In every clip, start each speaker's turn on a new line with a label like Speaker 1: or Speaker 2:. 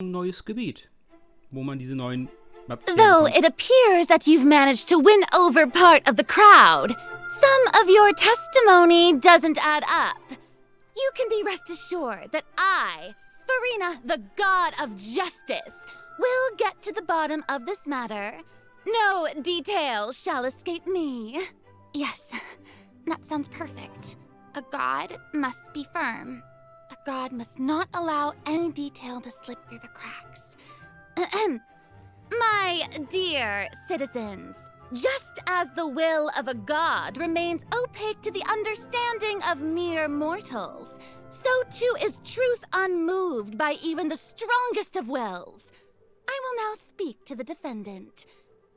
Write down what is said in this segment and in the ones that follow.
Speaker 1: ein neues Gebiet, wo man diese neuen Matzen
Speaker 2: Though it appears that you've managed to win over part of the crowd, some of your testimony doesn't add up. You can be rest assured that I, Farina, the god of justice, will get to the bottom of this matter. No detail shall escape me. Yes, that sounds perfect. A god must be firm. A god must not allow any detail to slip through the cracks. My dear citizens, just as the will of a god remains opaque to the understanding of mere mortals, so too is truth unmoved by even the strongest of wills. I will now speak to the defendant.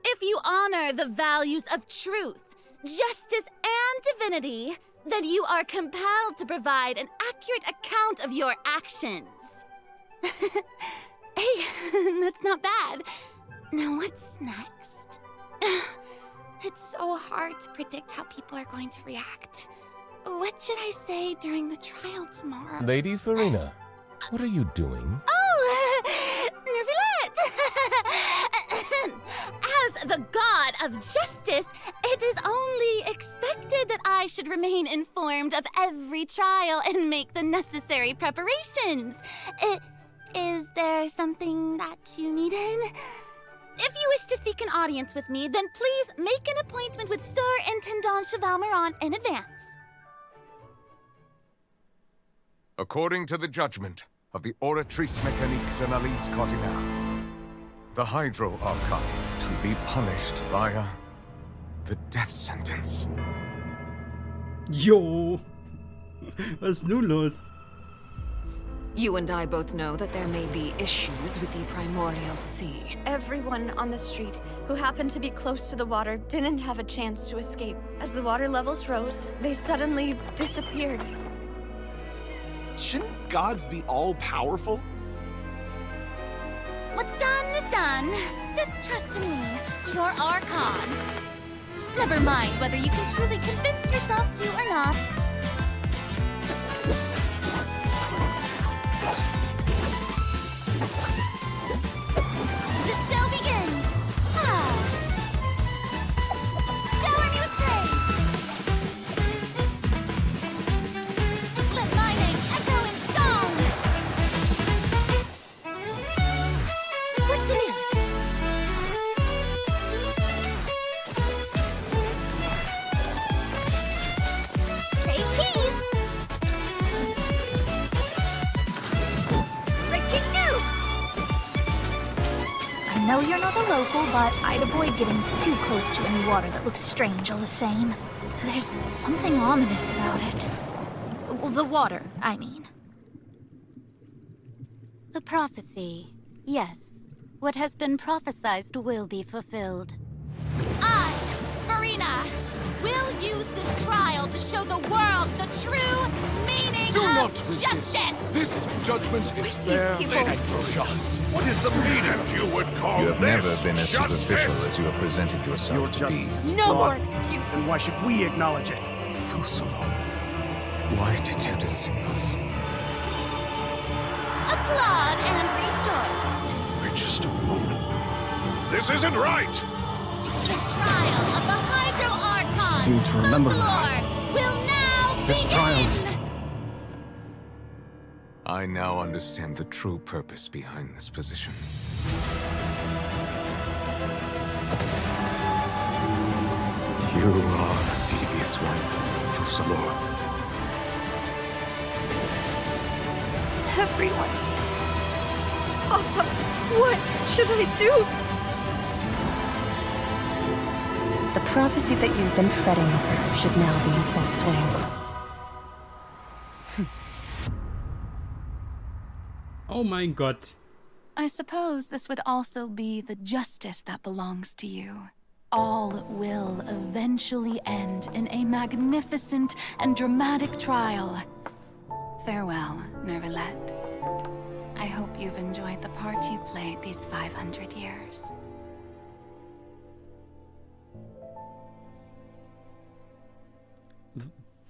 Speaker 2: If you honor the values of truth, justice, and divinity, then you are compelled to provide an accurate account of your actions. Hey, that's not bad. Now what's next? It's so hard to predict how people are going to react. What should I say during the trial tomorrow?
Speaker 3: Lady Farina, what are you doing?
Speaker 2: Oh, Nervillette! As the god of justice, it is only expected that I should remain informed of every trial and make the necessary preparations. Is there something that you needed? If you wish to seek an audience with me, then please make an appointment with Sir Intendant Chevalmeron in advance.
Speaker 4: According to the judgment of the Oratrice Mécanique de l'Alice Cardinal, the Hydro Archon to be punished via the death sentence.
Speaker 1: Jo! Was ist nun los?
Speaker 5: You and I both know that there may be issues with the Primordial Sea.
Speaker 6: Everyone on the street who happened to be close to the water didn't have a chance to escape. As the water levels rose, they suddenly disappeared.
Speaker 7: Shouldn't gods be all-powerful?
Speaker 2: What's done is done. Just trust in me, your Archon. Never mind whether you can truly convince yourself to or not. The show begins! Shower me with praise! Let my name echo in song! What's the news? Say cheese! Breaking news!
Speaker 8: I know you're not a local, but I'd avoid getting too close to any water that looks strange all the same. There's something ominous about it. Well, the water, I mean.
Speaker 2: The prophecy. Yes. What has been prophesized will be fulfilled. I, Farina, will use this trial to show the world the true meaning
Speaker 4: Do
Speaker 2: of
Speaker 4: not resist.
Speaker 2: justice!
Speaker 4: This judgment is fair
Speaker 6: people-
Speaker 4: and just.
Speaker 9: What is the meaning you would call
Speaker 3: You have
Speaker 9: this?
Speaker 3: never been as
Speaker 9: Justice?
Speaker 3: superficial as you have presented yourself
Speaker 10: Your
Speaker 3: to be.
Speaker 10: justice.
Speaker 6: No more excuses.
Speaker 10: Then why should we acknowledge it?
Speaker 4: Fusilo, why did you deceive us?
Speaker 2: Applaud and rejoice.
Speaker 9: Wait just a moment. This isn't right!
Speaker 2: The trial of the Hydro Archon.
Speaker 10: Seem to remember
Speaker 2: the
Speaker 10: that.
Speaker 2: floor will now
Speaker 10: This
Speaker 2: begin.
Speaker 10: trial is-
Speaker 4: I now understand the true purpose behind this position. You are a devious one, Fusilo.
Speaker 6: Everyone's dead. Papa, what should I do?
Speaker 11: The prophecy that you've been fretting over should now be in full swing.
Speaker 1: Oh mein Gott.
Speaker 5: I suppose this would also be the justice that belongs to you. All will eventually end in a magnificent and dramatic trial. Farewell, Nervillette. I hope you've enjoyed the part you played these 500 years.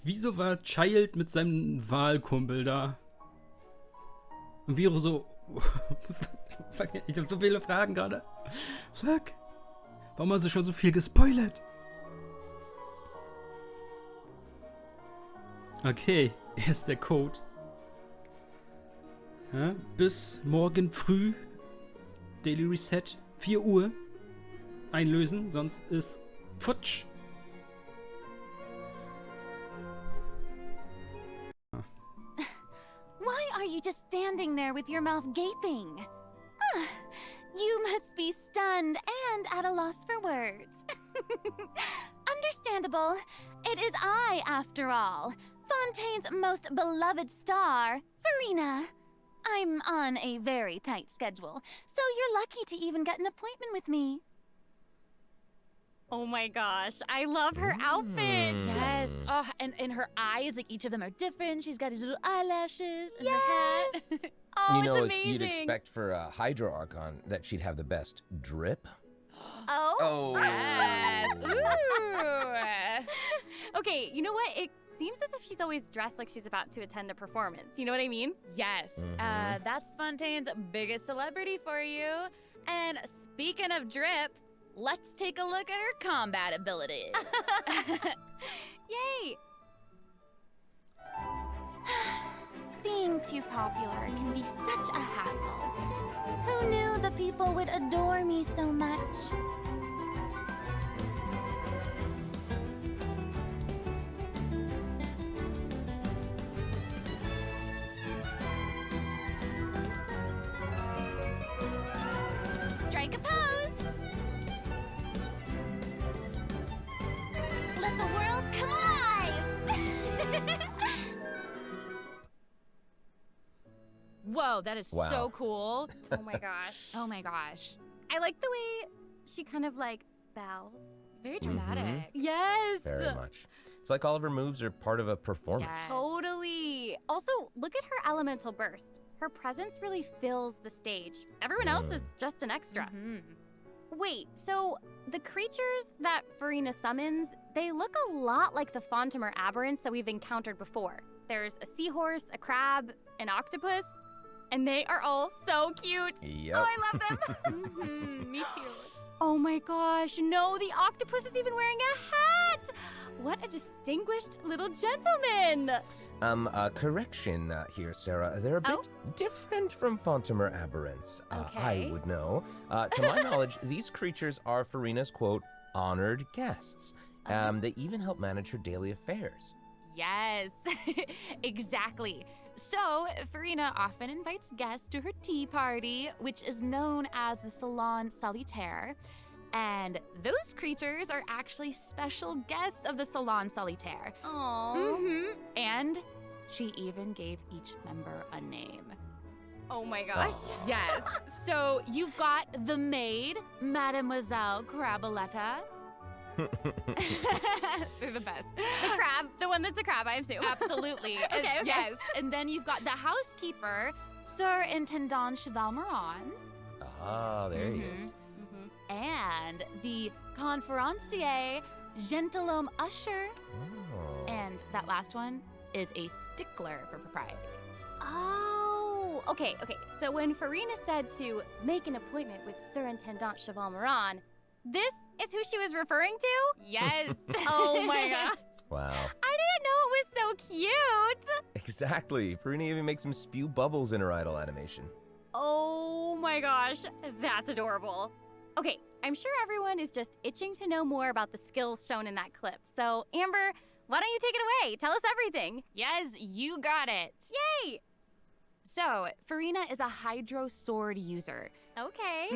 Speaker 1: Wieso war Child mit seinem Wahlkumpel da? Und wie so... Ich habe so viele Fragen gerade. Fuck. Warum hast du schon so viel gespoilert? Okay, hier ist der Code. Ja, bis morgen früh, Daily Reset, 4 Uhr, einlösen, sonst ist futsch.
Speaker 2: Why are you just standing there with your mouth gaping? You must be stunned and at a loss for words. Understandable. It is I, after all, Fontaine's most beloved star, Farina. I'm on a very tight schedule, so you're lucky to even get an appointment with me.
Speaker 10: Oh my gosh, I love her outfit.
Speaker 2: Yes. Oh, and her eyes, like each of them are different. She's got these little eyelashes and her hat.
Speaker 10: Oh,
Speaker 12: You know,
Speaker 10: it's amazing.
Speaker 12: you'd expect for a Hydro Archon that she'd have the best drip.
Speaker 2: Oh?
Speaker 10: Yes. Ooh. Okay, you know what? It seems as if she's always dressed like she's about to attend a performance. You know what I mean?
Speaker 2: Yes. That's Fontaine's biggest celebrity for you. And speaking of drip, let's take a look at her combat abilities.
Speaker 10: Yay!
Speaker 2: Being too popular can be such a hassle. Who knew the people would adore me so much? Strike a pose! Let the world come alive! Whoa, that is
Speaker 12: Wow.
Speaker 2: so cool.
Speaker 10: Oh my gosh.
Speaker 2: Oh my gosh.
Speaker 10: I like the way she kind of like bows.
Speaker 2: Very dramatic.
Speaker 10: Yes.
Speaker 12: Very much. It's like all of her moves are part of a performance.
Speaker 2: Yes.
Speaker 10: Totally. Also, look at her elemental burst. Her presence really fills the stage. Everyone else is just an extra. Wait, so the creatures that Farina summons, they look a lot like the Fontimer aberrants that we've encountered before. There's a seahorse, a crab, an octopus, and they are all so cute.
Speaker 12: Yep.
Speaker 10: Oh, I love them. Me too. Oh my gosh, no, the octopus is even wearing a hat. What a distinguished little gentleman.
Speaker 12: Correction here, Sarah. They're a bit different from Fontimer aberrants.
Speaker 10: Okay.
Speaker 12: I would know. To my knowledge, these creatures are Farina's, quote, honored guests. They even help manage her daily affairs.
Speaker 2: Yes, exactly. So, Farina often invites guests to her tea party, which is known as the Salon Solitaire. And those creatures are actually special guests of the Salon Solitaire.
Speaker 10: Aww.
Speaker 2: And she even gave each member a name.
Speaker 10: Oh my gosh.
Speaker 2: Yes. So you've got the maid, Mademoiselle Craboletta. They're the best.
Speaker 10: The crab, the one that's a crab, I assume.
Speaker 2: Absolutely.
Speaker 10: Okay.
Speaker 2: Yes. And then you've got the housekeeper, Sir Intendant Cheval Moran.
Speaker 12: Ah, there he is.
Speaker 2: And the conférencier, Gentilhomme Usher.
Speaker 12: Oh.
Speaker 2: And that last one is a stickler for propriety.
Speaker 10: Oh, okay. So when Farina said to make an appointment with Sir Intendant Cheval Moran, this is who she was referring to?
Speaker 2: Yes.
Speaker 10: Oh my god.
Speaker 12: Wow.
Speaker 10: I didn't know it was so cute.
Speaker 12: Exactly. Farina even makes him spew bubbles in her idle animation.
Speaker 10: Oh my gosh, that's adorable. Okay, I'm sure everyone is just itching to know more about the skills shown in that clip. So, Amber, why don't you take it away? Tell us everything.
Speaker 2: Yes, you got it.
Speaker 10: Yay!
Speaker 2: So, Farina is a Hydro Sword user.
Speaker 10: Okay.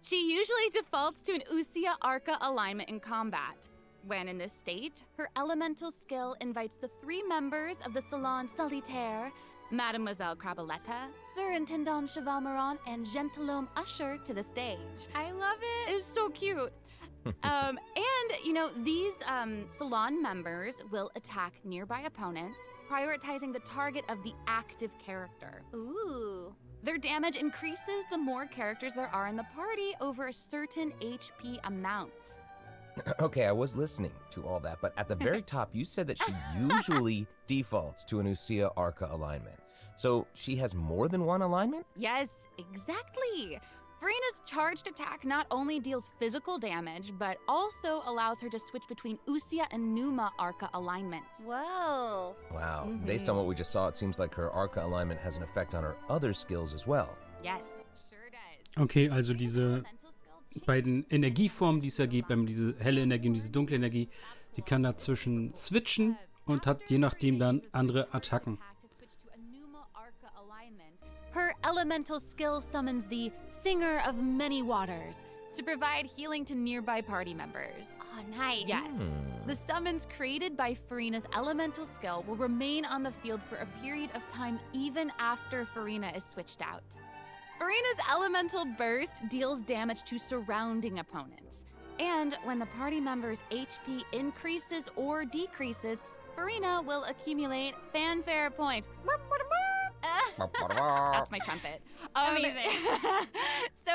Speaker 2: She usually defaults to an Usia Arca alignment in combat. When in this state, her elemental skill invites the 3 members of the Salon Solitaire, Mademoiselle Craboletta, Sir Intendant Cheval Moran, and Gentilhomme Usher to the stage.
Speaker 10: I love it.
Speaker 2: It's so cute. And, you know, these Salon members will attack nearby opponents, prioritizing the target of the active character.
Speaker 10: Ooh.
Speaker 2: Their damage increases the more characters there are in the party over a certain HP amount.
Speaker 12: Okay, I was listening to all that, but at the very top, you said that she usually defaults to an Usia Arca alignment. So she has more than one alignment?
Speaker 5: Yes, exactly. Furina's charged attack not only deals physical damage, but also allows her to switch between Usia and Numa Arca alignments.
Speaker 10: Whoa.
Speaker 12: Wow. Based on what we just saw, it seems like her Arca alignment has an effect on her other skills as well.
Speaker 5: Yes, sure does.
Speaker 1: Okay, also diese beiden Energieformen, die es da gibt, diese helle Energie und diese dunkle Energie, sie kann dazwischen switchen und hat je nachdem dann andere Attacken.
Speaker 5: Her elemental skill summons the Singer of Many Waters to provide healing to nearby party members.
Speaker 10: Oh, nice.
Speaker 5: Yes. The summons created by Furina's elemental skill will remain on the field for a period of time even after Furina is switched out. Furina's elemental burst deals damage to surrounding opponents. And when the party member's HP increases or decreases, Furina will accumulate fanfare points. That's my trumpet.
Speaker 10: Amazing.
Speaker 5: So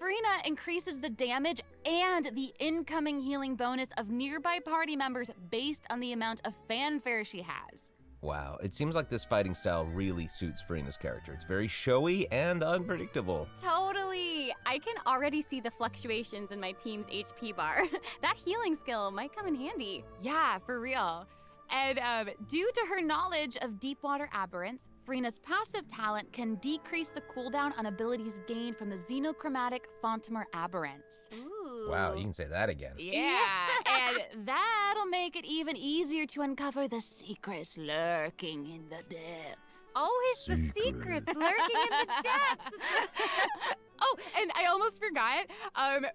Speaker 5: Furina increases the damage and the incoming healing bonus of nearby party members based on the amount of fanfare she has.
Speaker 12: Wow, it seems like this fighting style really suits Furina's character. It's very showy and unpredictable.
Speaker 10: Totally. I can already see the fluctuations in my team's HP bar. That healing skill might come in handy.
Speaker 5: Yeah, for real. And due to her knowledge of deep water aberrants, Furina's passive talent can decrease the cooldown on abilities gained from the xenochromatic Fontamer aberrants.
Speaker 10: Ooh.
Speaker 12: Wow, you can say that again.
Speaker 5: Yeah, and that'll make it even easier to uncover the secrets lurking in the depths.
Speaker 10: Always the secrets lurking in the depths.
Speaker 5: Oh, and I almost forgot.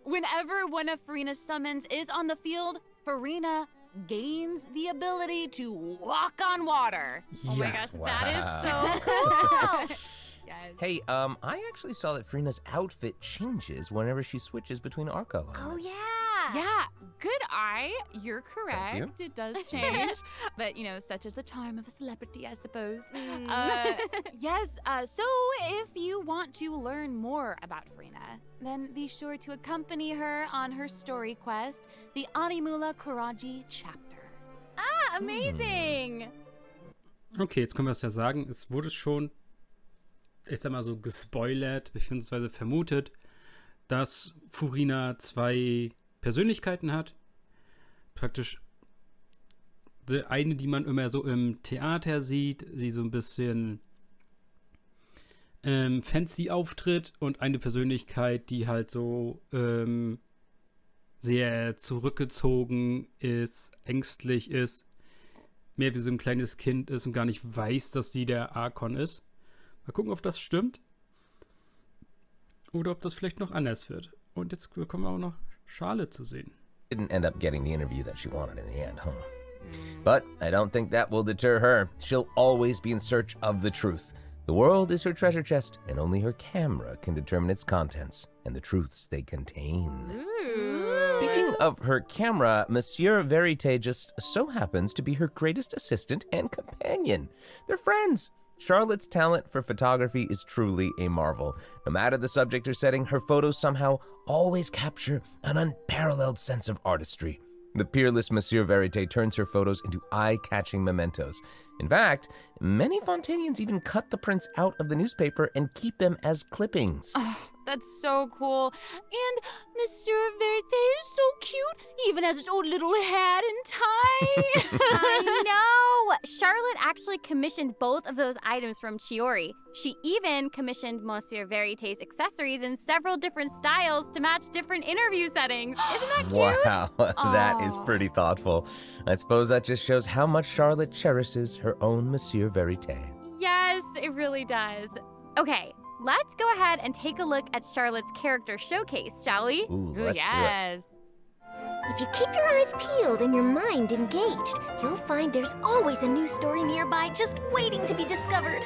Speaker 5: Whenever one of Furina's summons is on the field, Furina gains the ability to walk on water.
Speaker 10: Oh my gosh,
Speaker 12: Wow.
Speaker 10: that is so cool.
Speaker 5: Yes.
Speaker 12: Hey, I actually saw that Furina's outfit changes whenever she switches between Arca alignments.
Speaker 10: Oh, yeah.
Speaker 5: Yeah, good eye. You're correct.
Speaker 12: Thank you.
Speaker 5: It does change. But, such is the charm of a celebrity, I suppose. Yes, so if you want to learn more about Furina, then be sure to accompany her on her story quest, the Animula Kuraji chapter.
Speaker 10: Ah, amazing.
Speaker 1: Okay, jetzt können wir es ja sagen, es wurde schon, ich sag mal so, gespoilert, beziehungsweise vermutet, dass Furina 2 Persönlichkeiten hat. Praktisch die eine, die man immer so im Theater sieht, die so ein bisschen fancy auftritt, und eine Persönlichkeit, die halt so sehr zurückgezogen ist, ängstlich ist, mehr wie so ein kleines Kind ist und gar nicht weiß, dass sie der Archon ist. Mal gucken, ob das stimmt. Oder ob das vielleicht noch anders wird. Und jetzt bekommen wir auch noch Charlotte zu sehen.
Speaker 12: Didn't end up getting the interview that she wanted in the end, huh? But I don't think that will deter her. She'll always be in search of the truth. The world is her treasure chest, and only her camera can determine its contents and the truths they contain. Speaking of her camera, Monsieur Verite just so happens to be her greatest assistant and companion. They're friends. Charlotte's talent for photography is truly a marvel. No matter the subject or setting, her photos somehow always capture an unparalleled sense of artistry. The peerless Monsieur Verite turns her photos into eye-catching mementos. In fact, many Fontanians even cut the prints out of the newspaper and keep them as clippings.
Speaker 5: Oh, that's so cool. And Monsieur Verite is so cute, even has his own little hat and tie.
Speaker 10: I know! Charlotte actually commissioned both of those items from Chiori. She even commissioned Monsieur Verite's accessories in several different styles to match different interview settings. Isn't that cute?
Speaker 12: Wow, that is pretty thoughtful. I suppose that just shows how much Charlotte cherishes her own Monsieur Verite.
Speaker 10: Yes, it really does. Okay, let's go ahead and take a look at Charlotte's character showcase, shall we?
Speaker 12: Ooh, let's
Speaker 5: yes.
Speaker 13: If you keep your eyes peeled and your mind engaged, you'll find there's always a new story nearby just waiting to be discovered.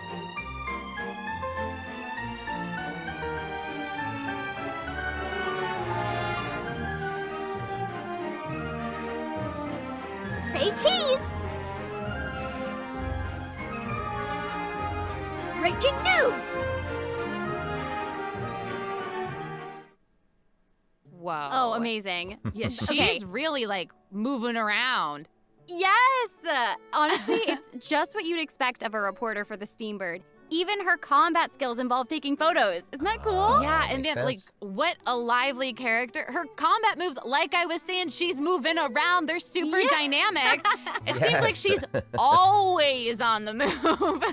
Speaker 13: Say cheese! Breaking news!
Speaker 5: Whoa.
Speaker 10: Oh, amazing.
Speaker 5: Yeah, she's
Speaker 10: Okay.
Speaker 5: really moving around.
Speaker 10: Yes! Honestly, it's just what you'd expect of a reporter for the Steambird. Even her combat skills involve taking photos. Isn't that cool?
Speaker 5: Yeah, and
Speaker 12: makes
Speaker 5: then, like,
Speaker 12: sense.
Speaker 5: what a lively character. Her combat moves, like I was saying, she's moving around. They're super dynamic. It seems like
Speaker 12: Yes.
Speaker 5: she's always on the move.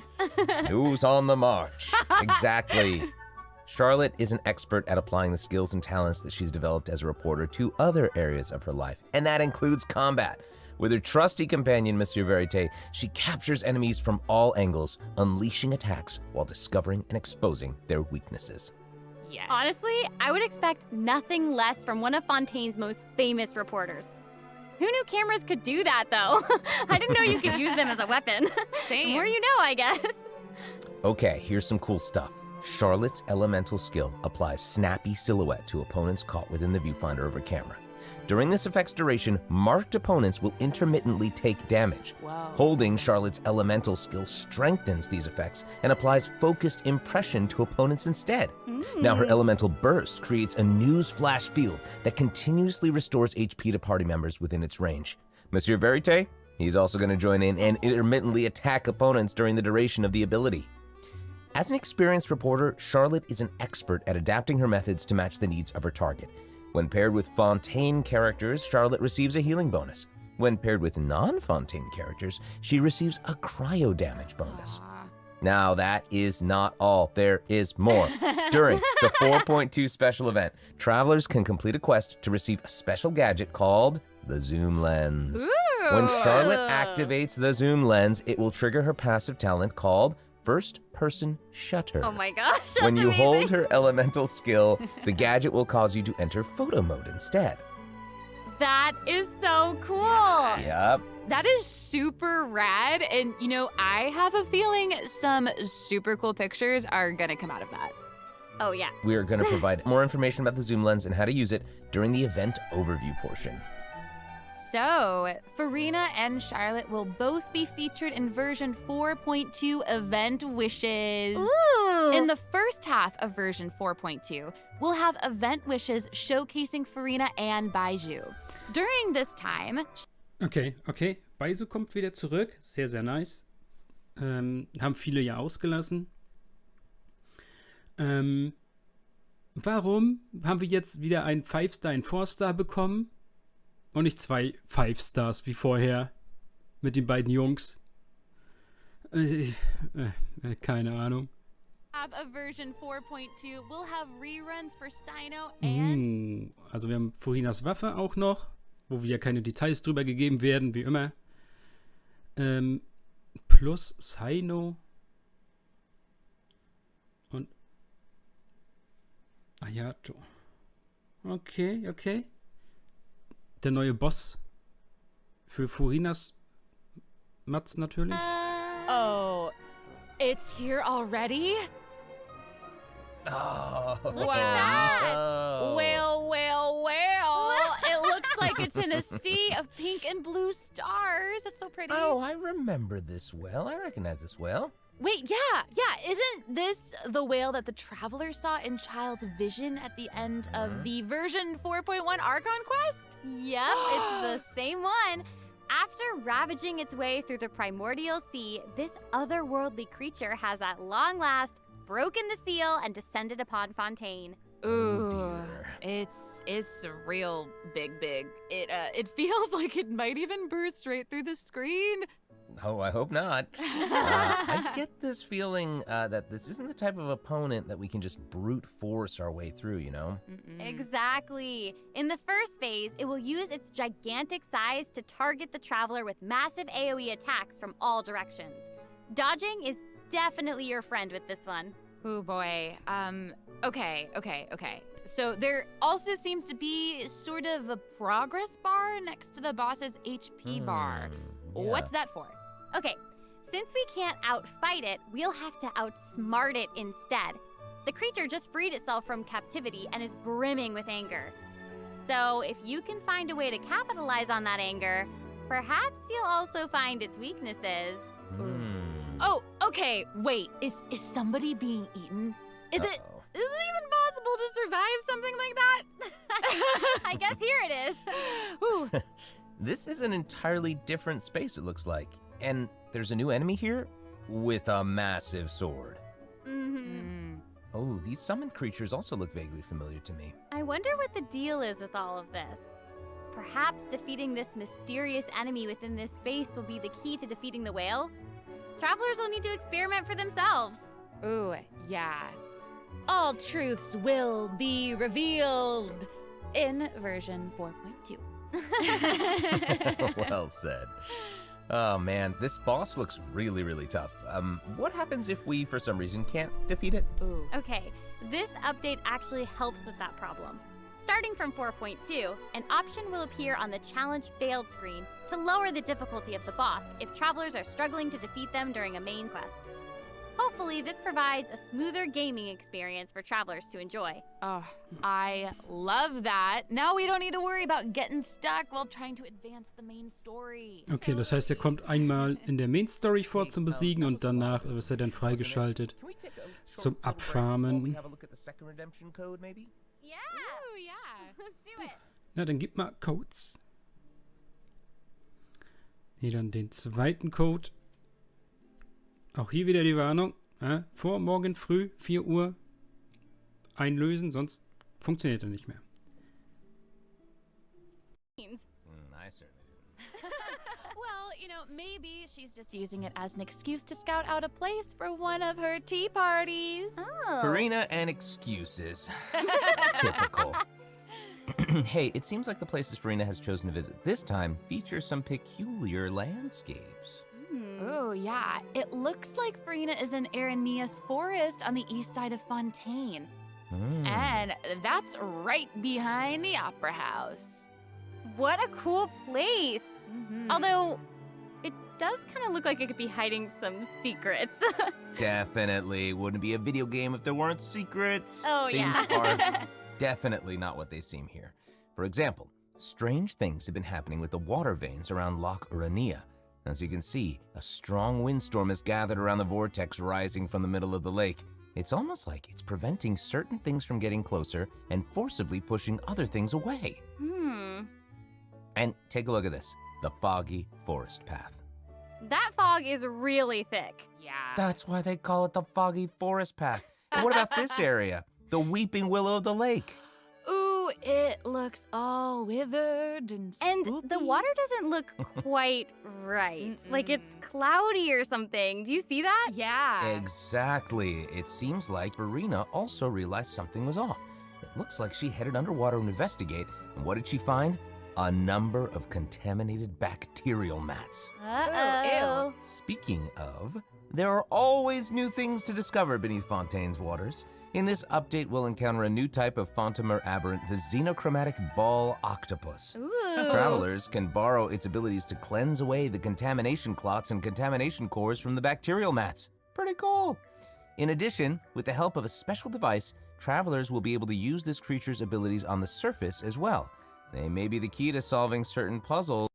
Speaker 12: News on the march. Exactly. Charlotte is an expert at applying the skills and talents that she's developed as a reporter to other areas of her life, and that includes combat. With her trusty companion, Monsieur Verite, she captures enemies from all angles, unleashing attacks while discovering and exposing their weaknesses.
Speaker 5: Yes.
Speaker 10: Honestly, I would expect nothing less from one of Fontaine's most famous reporters. Who knew cameras could do that, though? I didn't know you could use them as a weapon.
Speaker 5: Same.
Speaker 10: The more you know, I guess.
Speaker 12: Okay, here's some cool stuff. Charlotte's elemental skill applies snappy silhouette to opponents caught within the viewfinder of her camera. During this effect's duration, marked opponents will intermittently take damage.
Speaker 5: Wow.
Speaker 12: Holding Charlotte's elemental skill strengthens these effects and applies focused impression to opponents instead. Now her elemental burst creates a news flash field that continuously restores HP to party members within its range. Monsieur Verite, he's also going to join in and intermittently attack opponents during the duration of the ability. As an experienced reporter, Charlotte is an expert at adapting her methods to match the needs of her target. When paired with Fontaine characters, Charlotte receives a healing bonus. When paired with non-Fontaine characters, she receives a cryo damage bonus. Now that is not all, there is more. During the 4.2 special event, travelers can complete a quest to receive a special gadget called the Zoom Lens. When Charlotte activates the Zoom Lens, it will trigger her passive talent called First Person Shutter.
Speaker 10: Oh my gosh, that's
Speaker 12: When you
Speaker 10: amazing.
Speaker 12: hold her elemental skill, the gadget will cause you to enter photo mode instead.
Speaker 10: That is so cool.
Speaker 12: Yep.
Speaker 5: That is super rad, and you know, I have a feeling some super cool pictures are gonna come out of that.
Speaker 10: Oh yeah.
Speaker 12: We are going to provide more information about the Zoom Lens and how to use it during the event overview portion.
Speaker 5: So, Farina and Charlotte will both be featured in version 4.2 Event Wishes.
Speaker 10: Ooh.
Speaker 5: In the first half of version 4.2, we'll have Event Wishes showcasing Farina and Baiju. During this time,
Speaker 1: Okay. Baisu kommt wieder zurück. Sehr, sehr nice. Haben viele ja ausgelassen. Warum haben wir jetzt wieder ein 5-Star, ein 4-Star bekommen? Und nicht 2 5-Stars wie vorher. Mit den beiden Jungs. Keine Ahnung.
Speaker 5: of version 4.2, we'll have reruns for Sino and
Speaker 1: Also wir haben Furinas Waffe auch noch, wo wir ja keine Details drüber gegeben werden, wie immer. Plus Sino und Ayato. Okay. Der neue Boss für Furinas Mats natürlich.
Speaker 5: Oh, it's here already?
Speaker 12: Oh,
Speaker 5: Look at that!
Speaker 12: no.
Speaker 5: Well. It looks like it's in a sea of pink and blue stars. That's so pretty.
Speaker 12: Oh, I remember this well. I recognize this well.
Speaker 5: Wait, yeah. Isn't this the whale that the traveler saw in Child's vision at the end of the version 4.1 Archon quest?
Speaker 10: Yep, it's the same one. After ravaging its way through the primordial sea, this otherworldly creature has at long last broken the seal and descended upon Fontaine.
Speaker 5: Ooh,
Speaker 12: dear.
Speaker 5: it's real big. It feels like it might even burst straight through the screen.
Speaker 12: Oh, I hope not. I get this feeling that this isn't the type of opponent that we can just brute force our way through, you know?
Speaker 10: Exactly. In the first phase, it will use its gigantic size to target the traveler with massive AoE attacks from all directions. Dodging is definitely your friend with this one.
Speaker 5: Oh boy. Okay. So there also seems to be sort of a progress bar next to the boss's HP bar.
Speaker 12: Yeah.
Speaker 5: What's that for?
Speaker 10: Okay, since we can't outfight it, we'll have to outsmart it instead. The creature just freed itself from captivity and is brimming with anger. So if you can find a way to capitalize on that anger, perhaps you'll also find its weaknesses.
Speaker 5: Oh, okay. Wait, is somebody being eaten? Is it even possible to survive something like that?
Speaker 10: I guess here it is.
Speaker 5: Ooh.
Speaker 12: This is an entirely different space, it looks like. And there's a new enemy here with a massive sword. Oh, these summoned creatures also look vaguely familiar to me.
Speaker 10: I wonder what the deal is with all of this. Perhaps defeating this mysterious enemy within this space will be the key to defeating the whale? Travelers will need to experiment for themselves.
Speaker 14: Ooh, yeah. All truths will be revealed in version 4.2.
Speaker 12: Well said. Oh man, this boss looks really, really tough. What happens if we, for some reason, can't defeat it?
Speaker 10: Ooh. Okay, this update actually helps with that problem. Starting from 4.2, an option will appear on the Challenge Failed screen to lower the difficulty of the boss if travelers are struggling to defeat them during a main quest. Hopefully, this provides a smoother gaming experience for travelers to enjoy.
Speaker 14: Oh, I love that. Now we don't need to worry about getting stuck while trying to advance the main story.
Speaker 1: Okay, das heißt, er kommt einmal in der Main Story vor zum Besiegen und danach ist er dann freigeschaltet zum Abfarmen.
Speaker 10: Yeah! Ooh, yeah. Let's do it.
Speaker 1: Na, dann gib mal Codes. Hier dann den zweiten Code. Auch hier wieder die Warnung. Vor morgen früh, 4 Uhr, einlösen, sonst funktioniert er nicht mehr.
Speaker 12: I certainly do.
Speaker 14: Well, you know, maybe she's just using it as an excuse to scout out a place for one of her tea parties.
Speaker 10: Oh.
Speaker 12: Farina and excuses. Typical. Hey, it seems like the places Farina has chosen to visit this time feature some peculiar landscapes.
Speaker 14: Oh, yeah. It looks like Farina is in Aranea's forest on the east side of Fontaine. And that's right behind the Opera House.
Speaker 10: What a cool place! Although, it does kind of look like it could be hiding some secrets.
Speaker 12: Definitely. Wouldn't be a video game if there weren't secrets.
Speaker 10: Oh,
Speaker 12: Things
Speaker 10: yeah.
Speaker 12: are definitely not what they seem here. For example, strange things have been happening with the water veins around Loch Uranea. As you can see, a strong windstorm has gathered around the vortex rising from the middle of the lake. It's almost like it's preventing certain things from getting closer and forcibly pushing other things away. And take a look at this, the foggy forest path.
Speaker 10: That fog is really thick.
Speaker 14: Yeah.
Speaker 12: That's why they call it the foggy forest path. And what about this area? The weeping willow of the lake.
Speaker 14: Ooh, it looks all withered and spooky.
Speaker 10: And the water doesn't look quite right. Like it's cloudy or something. Do you see that?
Speaker 14: Yeah.
Speaker 12: Exactly. It seems like Verena also realized something was off. It looks like she headed underwater to investigate, and what did she find? A number of contaminated bacterial mats.
Speaker 10: Uh-oh.
Speaker 12: Speaking of, there are always new things to discover beneath Fontaine's waters. In this update, we'll encounter a new type of Fontamer aberrant, the xenochromatic ball octopus.
Speaker 10: Ooh.
Speaker 12: Travelers can borrow its abilities to cleanse away the contamination clots and contamination cores from the bacterial mats. Pretty cool. In addition, with the help of a special device, travelers will be able to use this creature's abilities on the surface as well. They may be the key to solving certain puzzles.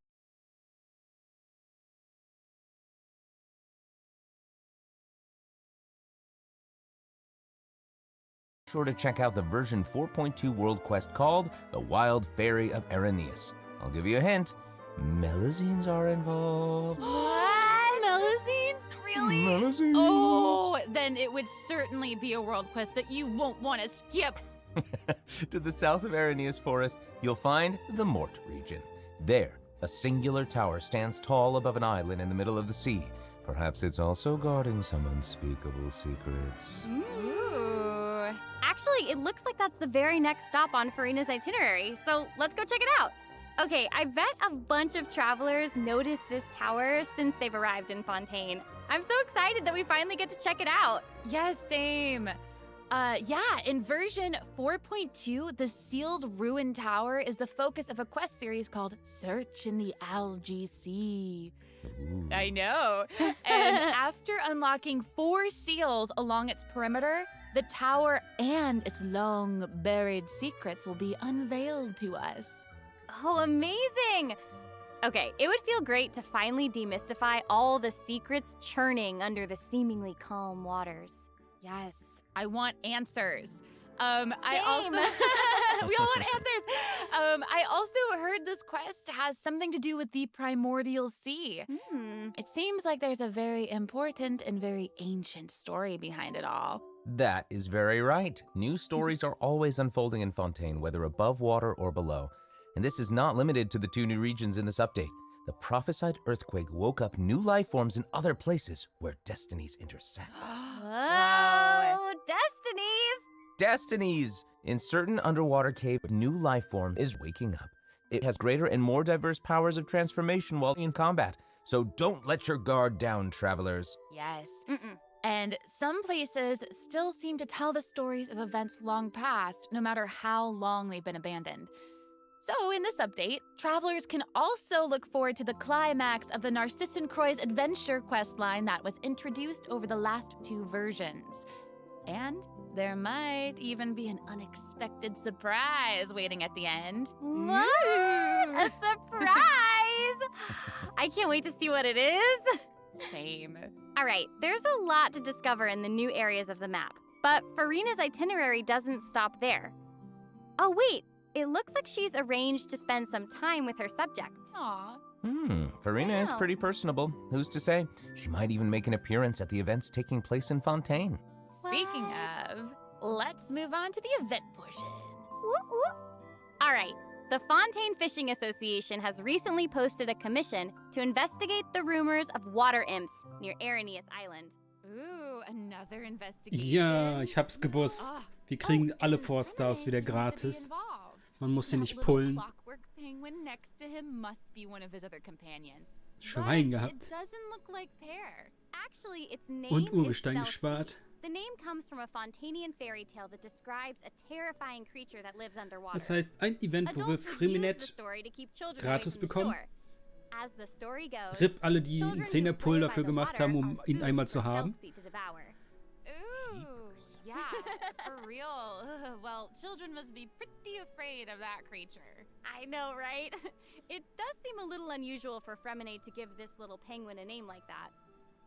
Speaker 12: Sure to check out the version 4.2 world quest called The Wild Fairy of Araneus. I'll give you a hint. Melazines are involved.
Speaker 14: What? Melazines? Really?
Speaker 12: Melazines.
Speaker 14: Oh, then it would certainly be a world quest that you won't want to skip.
Speaker 12: To the south of Araneus Forest, you'll find the Mort region. There, a singular tower stands tall above an island in the middle of the sea. Perhaps it's also guarding some unspeakable secrets.
Speaker 10: Ooh. Actually, it looks like that's the very next stop on Farina's itinerary, so let's go check it out. Okay, I bet a bunch of travelers noticed this tower since they've arrived in Fontaine. I'm so excited that we finally get to check it out.
Speaker 14: Yes, same. Yeah, in version 4.2, the sealed ruin tower is the focus of a quest series called Search in the Algae Sea.
Speaker 12: Ooh.
Speaker 14: I know. And after unlocking 4 seals along its perimeter, the tower and its long buried secrets will be unveiled to us.
Speaker 10: Oh, amazing! Okay, it would feel great to finally demystify all the secrets churning under the seemingly calm waters.
Speaker 14: Yes, I want answers. I also
Speaker 10: Same.
Speaker 14: we all want answers. I also heard this quest has something to do with the primordial sea. It seems like there's a very important and very ancient story behind it all.
Speaker 12: That is very right. New stories are always unfolding in Fontaine, whether above water or below. And this is not limited to the 2 new regions in this update. The prophesied earthquake woke up new life forms in other places where destinies intersect.
Speaker 10: Whoa! Destinies!
Speaker 12: Destinies! In certain underwater cave, a new life form is waking up. It has greater and more diverse powers of transformation while in combat. So don't let your guard down, travelers.
Speaker 14: Yes. And some places still seem to tell the stories of events long past, no matter how long they've been abandoned. So in this update, travelers can also look forward to the climax of the Narcissan Croix's adventure questline that was introduced over the last 2 versions. And there might even be an unexpected surprise waiting at the end.
Speaker 10: What? A surprise! I can't wait to see what it is.
Speaker 14: Same.
Speaker 10: All right, there's a lot to discover in the new areas of the map, but Furina's itinerary doesn't stop there. Oh wait, it looks like she's arranged to spend some time with her subjects.
Speaker 14: Aw.
Speaker 12: Furina is pretty personable. Who's to say? She might even make an appearance at the events taking place in Fontaine.
Speaker 14: Speaking of, let's move on to the event portion.
Speaker 10: Whoop, whoop. All right, the Fontaine Fishing Association has recently posted a commission to investigate the rumors of water imps near Arrhenius Island.
Speaker 14: Ooh, another investigation.
Speaker 1: Ja, ich hab's gewusst. Wir kriegen alle 4-Stars wieder gratis. Man muss sie nicht pullen.
Speaker 14: Clockwork penguin next to him must be one of his other companions.
Speaker 1: Schwein
Speaker 14: But
Speaker 1: gehabt.
Speaker 14: it doesn't look like Pear.
Speaker 10: Actually, its name
Speaker 1: Und
Speaker 10: is
Speaker 1: Urgestein
Speaker 10: spelled
Speaker 1: gespart.
Speaker 10: C. The name comes from a Fontanian fairy tale that describes a terrifying creature that lives underwater.
Speaker 1: Das heißt, ein Event, wo wir
Speaker 10: Adults have used
Speaker 1: Freminet
Speaker 10: the story to keep children
Speaker 1: gratis
Speaker 10: away from
Speaker 1: bekommen.
Speaker 10: shore. As the story goes,
Speaker 1: RIP alle, die
Speaker 10: children
Speaker 1: einen
Speaker 10: who
Speaker 1: 10er Pull
Speaker 10: play by
Speaker 1: dafür
Speaker 10: the
Speaker 1: gemacht
Speaker 10: water
Speaker 1: haben, um
Speaker 10: are
Speaker 1: ihn
Speaker 10: food
Speaker 1: einmal zu
Speaker 10: for
Speaker 1: haben.
Speaker 10: Elsie to devour.
Speaker 14: Ooh, yeah, for real. Well, children must be pretty afraid of that creature.
Speaker 10: I know, right? It does seem a little unusual for Freminate to give this little penguin a name like that.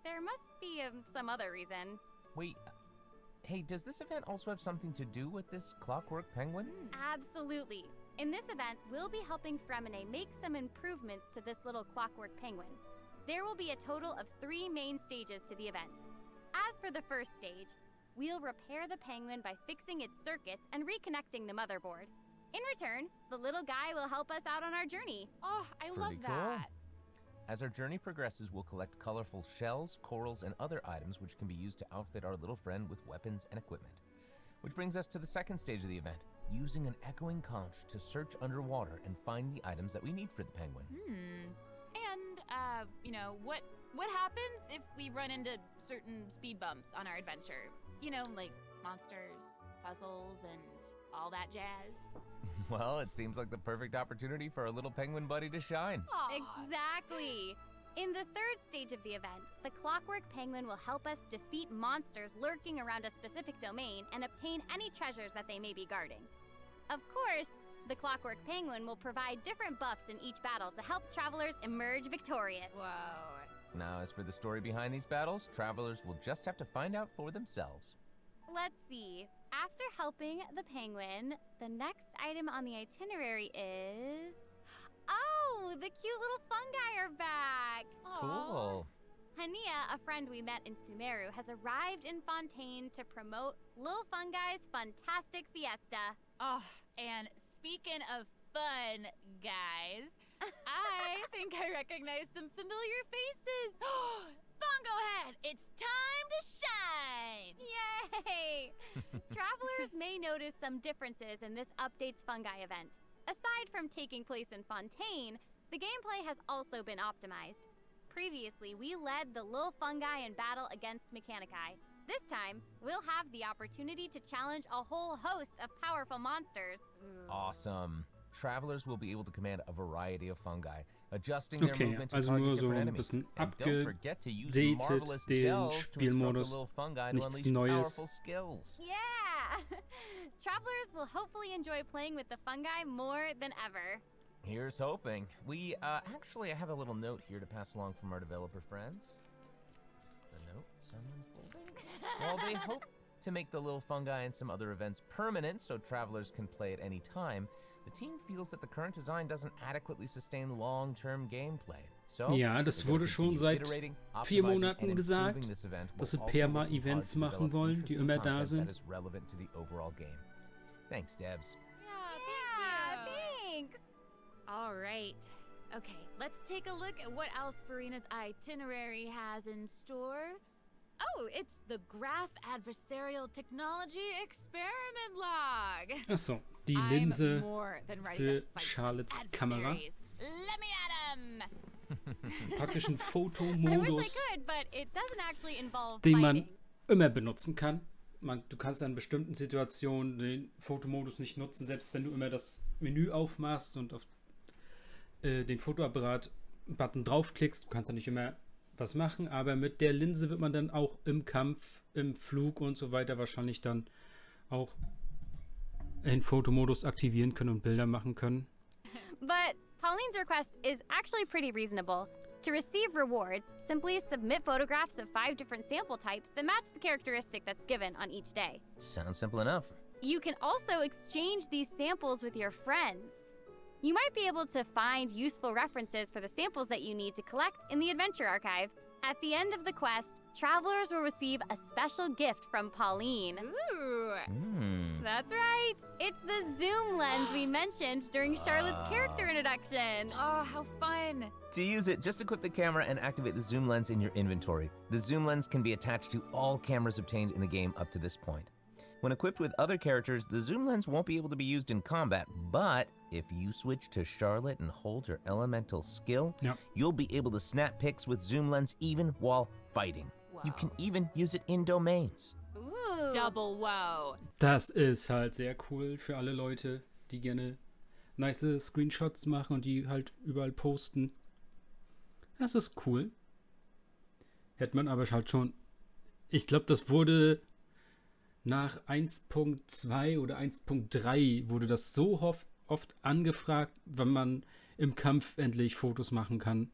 Speaker 10: There must be some other reason.
Speaker 12: Wait, hey, does this event also have something to do with this clockwork penguin?
Speaker 10: Absolutely. In this event, we'll be helping Freminate make some improvements to this little clockwork penguin. There will be a total of 3 main stages to the event. As for the first stage, we'll repair the penguin by fixing its circuits and reconnecting the motherboard. In return, the little guy will help us out on our journey.
Speaker 14: Oh, I love
Speaker 12: Pretty cool.
Speaker 14: that.
Speaker 12: As our journey progresses, we'll collect colorful shells, corals, and other items which can be used to outfit our little friend with weapons and equipment. Which brings us to the second stage of the event, using an echoing conch to search underwater and find the items that we need for the penguin.
Speaker 14: And, you know, what happens if we run into certain speed bumps on our adventure? You know, like monsters, puzzles, and all that jazz.
Speaker 12: Well, it seems like the perfect opportunity for our little penguin buddy to shine.
Speaker 10: Exactly. In the third stage of the event, the Clockwork Penguin will help us defeat monsters lurking around a specific domain and obtain any treasures that they may be guarding. Of course, the Clockwork Penguin will provide different buffs in each battle to help travelers emerge victorious.
Speaker 14: Whoa.
Speaker 12: Now, as for the story behind these battles, travelers will just have to find out for themselves.
Speaker 10: Let's see. After helping the penguin, the next item on the itinerary is... Oh, the cute little fungi are back!
Speaker 12: Cool.
Speaker 10: Hania, a friend we met in Sumeru, has arrived in Fontaine to promote Lil Fungi's Fantastic Fiesta.
Speaker 14: Oh, and speaking of fun, guys, I think I recognize some familiar faces. Bongo Head, it's time to shine!
Speaker 10: Yay! Travelers may notice some differences in this update's fungi event. Aside from taking place in Fontaine, the gameplay has also been optimized. Previously, we led the Lil Fungi in battle against Mechanici. This time, we'll have the opportunity to challenge a whole host of powerful monsters.
Speaker 12: Awesome. Travelers will be able to command a variety of fungi, adjusting their
Speaker 1: Okay,
Speaker 12: movement to
Speaker 1: also
Speaker 12: target
Speaker 1: nur so
Speaker 12: different
Speaker 1: ein
Speaker 12: enemies.
Speaker 1: bisschen
Speaker 12: And don't forget to use marvelous
Speaker 1: den
Speaker 12: gels to instruct the
Speaker 1: Spielmodus.
Speaker 12: little fungi to
Speaker 1: Nichts
Speaker 12: unleash
Speaker 1: Neues.
Speaker 12: powerful skills.
Speaker 10: Yeah! Travelers will hopefully enjoy playing with the fungi more than ever.
Speaker 12: Here's hoping. Actually, I have a little note here to pass along from our developer friends. It's the note, some unfolding. While they hope to make the little fungi and some other events permanent so travelers can play at any time, the team feels that the current design doesn't adequately sustain long-term gameplay.
Speaker 1: Ja, das wurde schon seit 4 Monaten gesagt, dass sie Perma-Events machen wollen, die immer da sind.
Speaker 12: Thanks, Devs.
Speaker 10: Yeah, thanks. All right. Okay, let's take a look at what else Farina's itinerary has in store. Oh, it's the Graph Adversarial Technology Experiment Log.
Speaker 1: Achso, die Linse für Charlottes Kamera.
Speaker 10: Let me at him.
Speaker 1: Praktisch ein
Speaker 10: I wish I
Speaker 1: Fotomodus,
Speaker 10: could, but it doesn't actually involve
Speaker 1: den man
Speaker 10: fighting.
Speaker 1: immer benutzen kann. Du kannst in bestimmten Situationen den Fotomodus nicht nutzen, selbst wenn du immer das Menü aufmachst und auf den Fotoapparat-Button draufklickst. Du kannst da nicht immer was machen, aber mit der Linse wird man dann auch im Kampf, im Flug und so weiter wahrscheinlich dann auch den Fotomodus aktivieren können und Bilder machen können.
Speaker 10: But Pauline's request is actually pretty reasonable. To receive rewards, simply submit photographs of 5 different sample types that match the characteristic that's given on each day.
Speaker 12: Sounds simple enough.
Speaker 10: You can also exchange these samples with your friends. You might be able to find useful references for the samples that you need to collect in the Adventure Archive. At the end of the quest, travelers will receive a special gift from Pauline. Ooh! That's right! It's the zoom lens we mentioned during Charlotte's character introduction.
Speaker 14: Oh, how fun!
Speaker 12: To use it, just equip the camera and activate the zoom lens in your inventory. The zoom lens can be attached to all cameras obtained in the game up to this point. When equipped with other characters, the zoom lens won't be able to be used in combat, but if you switch to Charlotte and hold your elemental skill, you'll be able to snap pics with zoom lens even while fighting. You can even use it in domains.
Speaker 10: Ooh.
Speaker 14: Double wow.
Speaker 1: Das ist halt sehr cool für alle Leute, die gerne nice Screenshots machen und die halt überall posten. Das ist cool. Hätte man aber halt schon... Ich glaube, das wurde nach 1.2 oder 1.3 wurde das so oft angefragt, wenn man im Kampf endlich Fotos machen kann.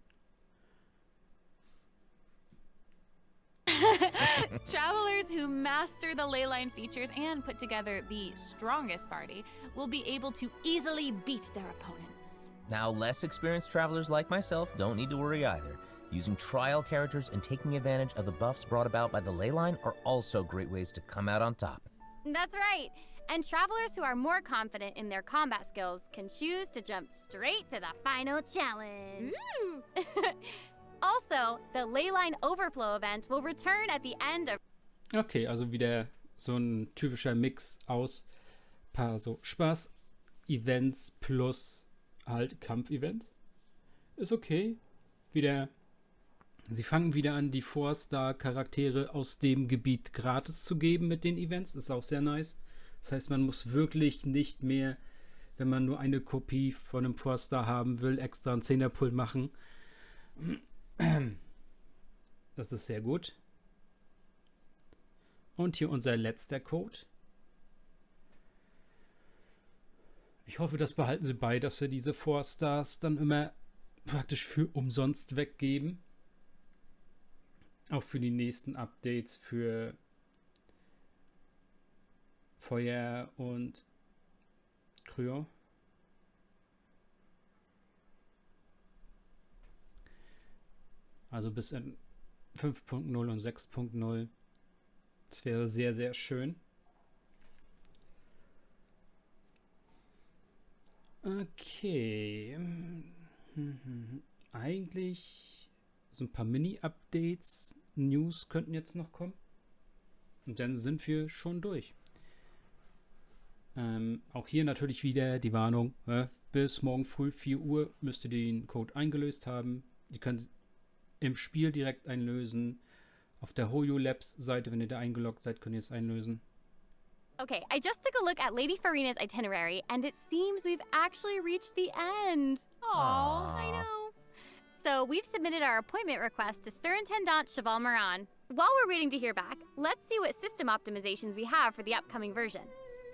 Speaker 14: Travelers who master the leyline features and put together the strongest party will be able to easily beat their opponents.
Speaker 12: Now, less experienced travelers like myself don't need to worry either. Using trial characters and taking advantage of the buffs brought about by the leyline are also great ways to come out on top.
Speaker 10: That's right. And travelers who are more confident in their combat skills can choose to jump straight to the final challenge. Also, the Leyline Overflow event will return at the end of...
Speaker 1: Okay, also wieder so ein typischer Mix aus paar so Spaß-Events plus halt Kampf-Events. Ist okay. Sie fangen wieder an, die 4-Star-Charaktere aus dem Gebiet gratis zu geben mit den Events. Ist auch sehr nice. Das heißt, man muss wirklich nicht mehr, wenn man nur eine Kopie von einem 4-Star haben will, extra einen 10er-Pull machen. Das ist sehr gut. Und hier unser letzter Code. Ich hoffe, das behalten sie bei, dass wir diese 4-Stars dann immer praktisch für umsonst weggeben. Auch für die nächsten Updates für Feuer und Kryo. Also bis in 5.0 und 6.0. Das wäre sehr, sehr schön. Okay. Eigentlich so ein paar Mini-Updates, News könnten jetzt noch kommen. Und dann sind wir schon durch. Auch hier natürlich wieder die Warnung. Bis morgen früh 4 Uhr müsst ihr den Code eingelöst haben. Ihr könnt im Spiel direkt einlösen. Auf der miHoYo Labs Seite, wenn ihr da eingeloggt seid, könnt ihr es einlösen.
Speaker 10: Okay, I just took a look at Lady Farina's itinerary, and it seems we've actually reached the end. Aww, I know. So we've submitted our appointment request to Surintendant Cheval Moran. While we're waiting to hear back, let's see what system optimizations we have for the upcoming version.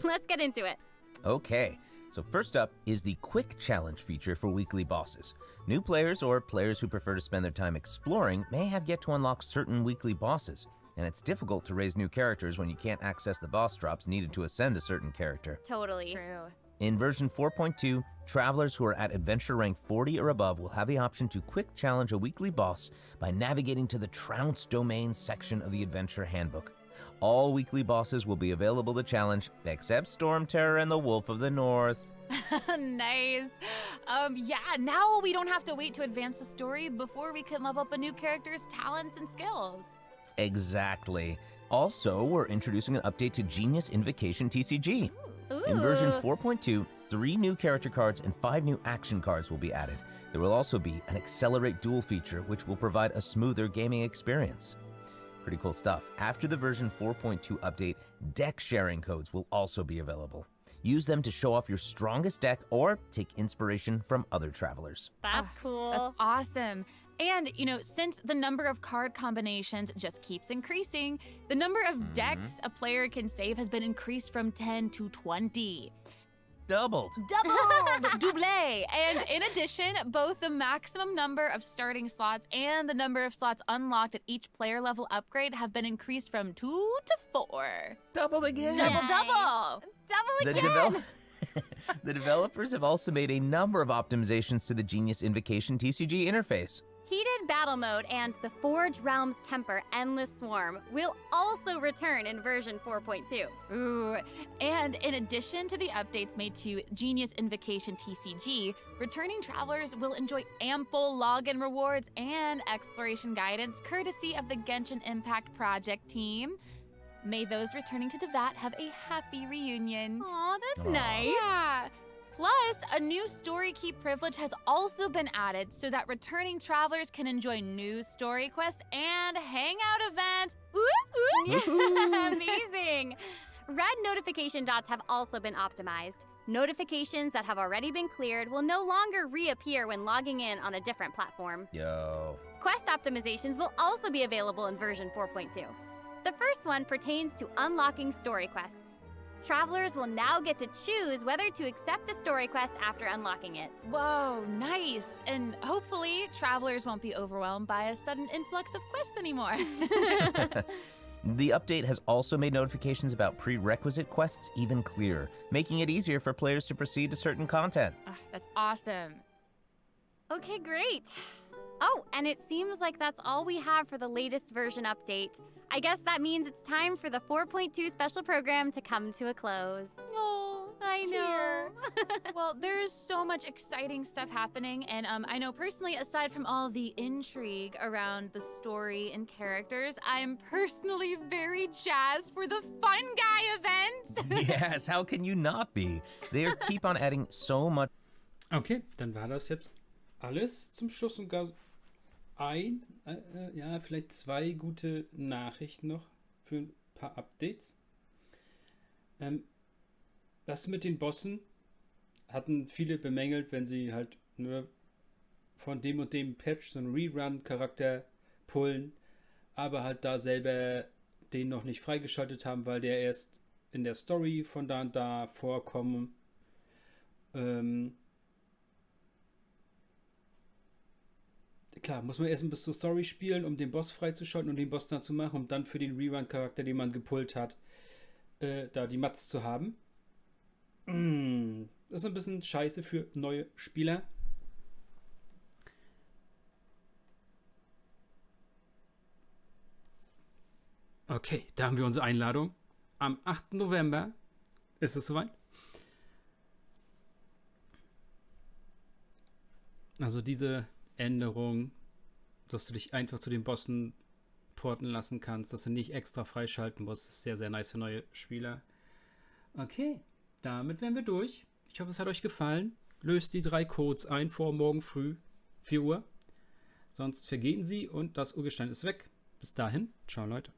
Speaker 10: Let's get into it.
Speaker 12: Okay, so first up is the Quick Challenge feature for weekly bosses. New players or players who prefer to spend their time exploring may have yet to unlock certain weekly bosses. and it's difficult to raise new characters when you can't access the boss drops needed to ascend a certain character.
Speaker 10: Totally.
Speaker 14: True.
Speaker 12: In version 4.2, travelers who are at adventure rank 40 or above will have the option to quick challenge a weekly boss by navigating to the Trounce Domain section of the adventure handbook. All weekly bosses will be available to challenge, except Storm Terror and the Wolf of the North.
Speaker 14: Nice. Yeah, now we don't have to wait to advance the story before we can level up a new character's talents and skills.
Speaker 12: Exactly. Also, we're introducing an update to Genius Invocation TCG.
Speaker 10: Ooh.
Speaker 12: In version 4.2, 3 new character cards and 5 new action cards will be added. There will also be an Accelerate Duel feature, which will provide a smoother gaming experience. Pretty cool stuff. After the version 4.2 update, deck sharing codes will also be available. Use them to show off your strongest deck or take inspiration from other travelers.
Speaker 10: That's cool.
Speaker 14: That's awesome. And, since the number of card combinations just keeps increasing, the number of decks a player can save has been increased from 10 to 20.
Speaker 12: Doubled.
Speaker 14: Double! And in addition, both the maximum number of starting slots and the number of slots unlocked at each player level upgrade have been increased from 2 to 4.
Speaker 12: Doubled again.
Speaker 14: Double!
Speaker 10: Double again!
Speaker 12: The developers have also made a number of optimizations to the Genius Invocation TCG interface.
Speaker 10: Heated Battle Mode and the Forge Realms Temper Endless Swarm will also return in version 4.2.
Speaker 14: Ooh, and in addition to the updates made to Genius Invocation TCG, returning travelers will enjoy ample login rewards and exploration guidance courtesy of the Genshin Impact project team. May those returning to Devat have a happy reunion.
Speaker 10: Aw, that's nice.
Speaker 14: Yeah. Plus, a new story keep privilege has also been added so that returning travelers can enjoy new story quests and hangout events.
Speaker 10: Amazing! Red notification dots have also been optimized. Notifications that have already been cleared will no longer reappear when logging in on a different platform.
Speaker 12: Yo.
Speaker 10: Quest optimizations will also be available in version 4.2. The first one pertains to unlocking story quests. Travelers will now get to choose whether to accept a story quest after unlocking it.
Speaker 14: Whoa, nice. And hopefully, travelers won't be overwhelmed by a sudden influx of quests anymore.
Speaker 12: The update has also made notifications about prerequisite quests even clearer, making it easier for players to proceed to certain content.
Speaker 14: That's awesome.
Speaker 10: Okay, great. Oh, and it seems like that's all we have for the latest version update. I guess that means it's time for the 4.2 special program to come to a close.
Speaker 14: Oh,
Speaker 10: I know.
Speaker 14: Well, there's so much exciting stuff happening, and I know personally, aside from all the intrigue around the story and characters, I'm personally very jazzed for the Fun Guy events.
Speaker 12: Yes, how can you not be? They keep on adding so much.
Speaker 1: Okay, dann war das jetzt alles zum Schluss und gar vielleicht 2 gute Nachrichten noch für ein paar Updates. Das mit den Bossen hatten viele bemängelt, wenn sie halt nur von dem und dem Patch so einen Rerun-Charakter pullen, aber halt da selber den noch nicht freigeschaltet haben, weil der erst in der Story von da und da vorkommen. Klar, muss man erstmal bis zur Story spielen, um den Boss freizuschalten und den Boss dann zu machen, um dann für den Rerun-Charakter, den man gepullt hat, da die Mats zu haben. Das ist ein bisschen scheiße für neue Spieler. Okay, da haben wir unsere Einladung. Am 8. November ist es soweit. Also diese Änderung, dass du dich einfach zu den Bossen porten lassen kannst, dass du nicht extra freischalten musst, ist sehr, sehr nice für neue Spieler. Okay, damit wären wir durch. Ich hoffe, es hat euch gefallen. Löst die 3 Codes ein vor morgen früh, 4 Uhr. Sonst vergehen sie und das Urgestein ist weg. Bis dahin, ciao Leute.